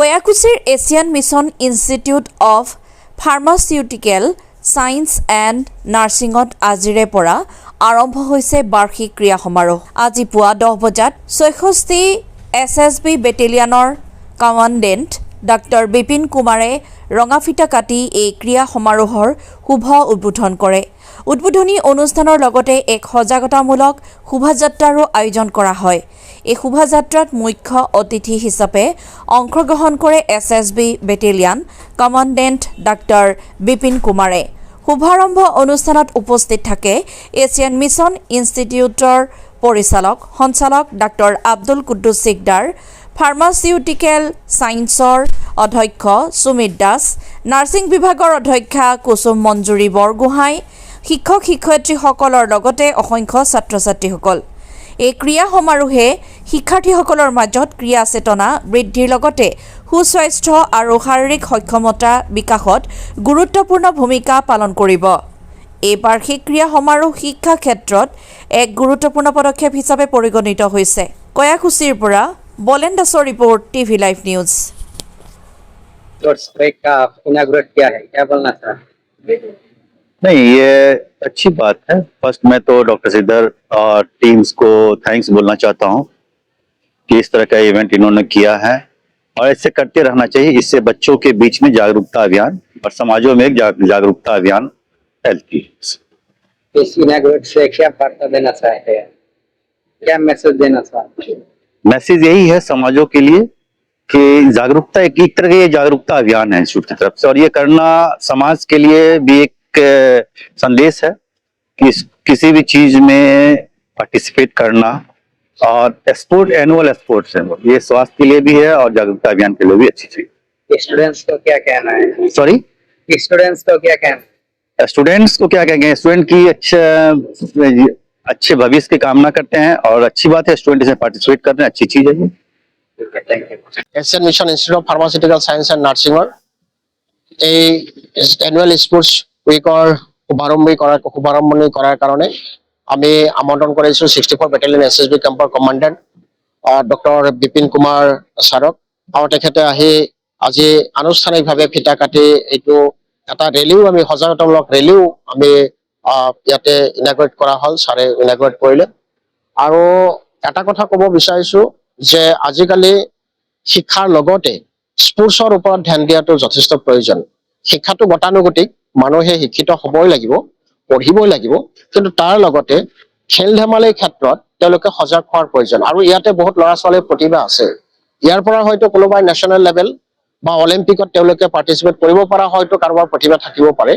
কয়াকুছিৰ Asian mission institute of pharmaceutical science and নাৰ্ছিঙত আজিৰে পৰা আৰম্ভ হৈছে বাৰ্ষিক ক্ৰীড়া সমাৰোহ। আজি পুৱা 10 বজাত 66 SSB বেটেলিয়নৰ কমাণ্ডেণ্ট ডাক্তৰ বিপিন কুমাৰে ৰঙাফিটা কাটি এই ক্ৰীড়া সমাৰোহৰ শুভ উদ্বোধন কৰে। উদ্বোধনী অনুষ্ঠানৰ লগতে এক সজাগতামূলক শোভাযাত্ৰাৰো আয়োজন কৰা হয়। এই শোভাযাত্ৰাত মুখ্য অতিথি হিচাপে অংশগ্ৰহণ কৰে SSB battalion commandant doctor Bipin কুমাৰে। শুভাৰম্ভ অনুষ্ঠানত উপস্থিত থাকে এছিয়ান মিছন ইনষ্টিটিউটৰ পৰিচালক সঞ্চালক ডাক্তৰ আব্দুল কুদ্দুছ সিকদাৰ, ফাৰ্মাচিউটিকেল ছায়েন্সৰ অধ্যক্ষ সুমিত দাস, নাৰ্ছিং বিভাগৰ অধ্যক্ষা কুসুম মঞ্জুৰী বৰগোহাঁই, শিক্ষক শিক্ষয়িত্ৰীসকলৰ লগতে অসংখ্য ছাত্ৰ ছাত্ৰীসকল। এই ক্ৰীড়া সমাৰোহে শিক্ষাৰ্থীসকলৰ মাজত ক্ৰীড়া চেতনা বৃদ্ধিৰ লগতে সুস্বাস্থ্য আৰু শাৰীৰিক সক্ষমতা বিকাশত গুৰুত্বপূৰ্ণ ভূমিকা পালন কৰিব। এই বাৰ্ষিক ক্ৰীড়া সমাৰোহ শিক্ষা ক্ষেত্ৰত এক গুৰুত্বপূৰ্ণ পদক্ষেপ হিচাপে পৰিগণিত হৈছে। কয়াকুছিৰ পৰা বলেন দাসৰ ৰিপৰ্ট, টিভি লাইভ নিউজ। नहीं, ये अच्छी बात है। फर्स्ट मैं तो डॉक्टर सिद्धर और टीम्स को थैंक्स बोलना चाहता हूँ कि इस तरह का इवेंट इन्होंने किया है और ऐसे करते रहना चाहिए। इससे बच्चों के बीच में जागरूकता अभियान और समाजों में एक जागरूकता अभियान हेल्थ की। इस इनॉग्रेट से क्या वार्ता देना चाहते हैं, क्या मैसेज देना चाहते हैं? मैसेज यही है समाजों के लिए कि जागरूकता एक तरह का ये जागरूकता अभियान है इंस्टीट्यूट की तरफ से, और ये करना समाज के लिए भी एक संदेश है कि किसी भी चीज में पार्टिसिपेट करना। और स्पोर्ट एनुअल स्पोर्ट्स है, ये स्वास्थ्य के लिए भी है और जागरूकता अभियान के लिए भी अच्छी चीज। स्टूडेंट्स को क्या कहना है? सॉरी, स्टूडेंट्स को क्या कहना है? स्टूडेंट्स को क्या कहेंगे? स्टूडेंट की अच्छे भविष्य की कामना करते हैं और अच्छी बात है स्टूडेंट इसमें पार्टिसिपेट कर रहे हैं, अच्छी चीज है ये। Asian mission institute of pharmaceutical science and नार्सिंगर এই এনুৱেল স্পৰ্টছ উইকৰ শুভাৰম্ভণি কৰাৰ কাৰণে আমি আমন্ত্ৰণ কৰিছোঁ 64 বেটেলিয়ন SSB কেম্পৰ কমাণ্ডেণ্ট ডক্টৰ বিপিন কুমাৰ ছাৰক। আৰু তেখেতে আহি আজি আনুষ্ঠানিকভাৱে ফিতা কাটি এইটো এটা ৰেলীও আমি সজাগতামূলক ৰেলীও আমি ইয়াতে ইনাগ্ৰেট কৰা হ'ল, ছাৰে ইনাগ্ৰেট কৰিলে। আৰু এটা কথা ক'ব বিচাৰিছোঁ যে আজিকালি শিক্ষাৰ লগতে স্পৰ্টছৰ ওপৰত ধ্যান দিয়াটো যথেষ্ট প্ৰয়োজন। শিক্ষাটো গতানুগতিক, মানুহে শিক্ষিত হ'বই লাগিব, পঢ়িবই লাগিব, কিন্তু তাৰ লগতে খেল ধেমালিৰ ক্ষেত্ৰত তেওঁলোকে সজাগ হোৱাৰ প্ৰয়োজন। আৰু ইয়াতে বহুত ল'ৰা ছোৱালীৰ প্ৰতিভা আছে, ইয়াৰ পৰা হয়তো কোনোবাই নেশ্যনেল লেভেল বা অলিম্পিকত তেওঁলোকে পাৰ্টিচিপেট কৰিব পৰা হয়তো কাৰোবাৰ প্ৰতিভা থাকিব পাৰে।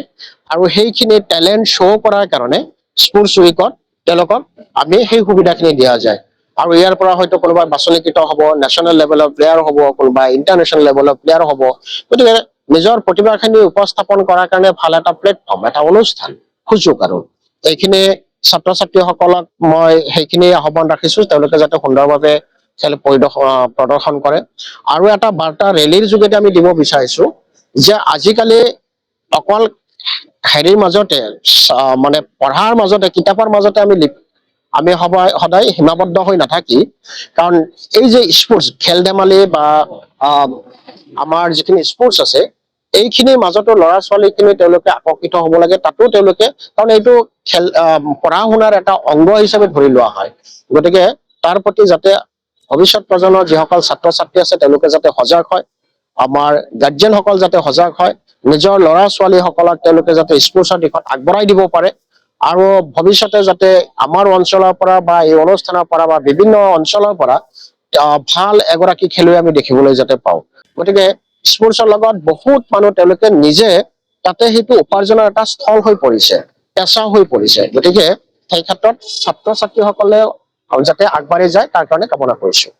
আৰু সেইখিনি টেলেণ্ট শ্ব' কৰাৰ কাৰণে স্পৰ্টছ উইকত তেওঁলোকক আমি সেই সুবিধাখিনি দিয়া যায়। আৰু ইয়াৰ পৰা হয়তো কোনোবাই বাছনিকৃত হ'ব, নেশ্যনেল লেভেলৰ প্লেয়াৰ হ'ব, কোনোবাই ইণ্টাৰনেশ্যনেল লেভেলৰ প্লেয়াৰ হ'ব। গতিকে নিজৰ প্ৰতিভাখিনি উপস্থাপন কৰাৰ কাৰণে ভাল এটা প্লেটফৰ্ম, এটা অনুষ্ঠান, সুযোগ। আৰু এইখিনি ছাত্ৰ ছাত্ৰীসকলক মই সেইখিনি আহ্বান ৰাখিছোঁ তেওঁলোকে যাতে সুন্দৰভাৱে খেল প্ৰদৰ্শন কৰে। আৰু এটা বাৰ্তা ৰেলীৰ যোগেদি আমি দিব বিচাৰিছোঁ যে আজিকালি অকল হেৰিৰ মাজতে মানে পঢ়াৰ মাজতে কিতাপৰ মাজতে আমি সদায় সীমাবদ্ধ হৈ নাথাকি, কাৰণ এই যে স্পৰ্টছ খেল ধেমালি বা আমাৰ যিখিনি স্পৰ্টছ আছে এইখিনিৰ মাজতো ল'ৰা ছোৱালীখিনি তেওঁলোকে আকৰ্ষিত হ'ব লাগে। তাতো তেওঁলোকে, কাৰণ এইটো পঢ়া শুনাৰ এটা অংগ হিচাপে ধৰি লোৱা হয়। গতিকে তাৰ প্ৰতি যাতে ভৱিষ্যত প্ৰজন্মৰ যিসকল ছাত্ৰ ছাত্ৰী আছে তেওঁলোকে যাতে সজাগ হয়, আমাৰ গাৰ্জেনসকল যাতে সজাগ হয়, নিজৰ ল'ৰা ছোৱালীসকলক তেওঁলোকে যাতে স্পৰ্টছৰ দিশত আগবঢ়াই দিব পাৰে। আৰু ভৱিষ্যতে যাতে আমাৰ অঞ্চলৰ পৰা বা এই অনুষ্ঠানৰ পৰা বা বিভিন্ন অঞ্চলৰ পৰা ভাল এগৰাকী খেলুৱৈ আমি দেখিবলৈ যাতে পাওঁ। গতিকে স্পৰ্টছৰ লগত বহুত মানুহ তেওঁলোকে নিজে তাতে সেইটো উপাৰ্জনৰ এটা স্থল হৈ পৰিছে, পেচা হৈ পৰিছে। গতিকে সেই ক্ষেত্ৰত ছাত্ৰ ছাত্ৰীসকলে যাতে আগবাঢ়ি যায় তাৰ কাৰণে কামনা কৰিছোঁ।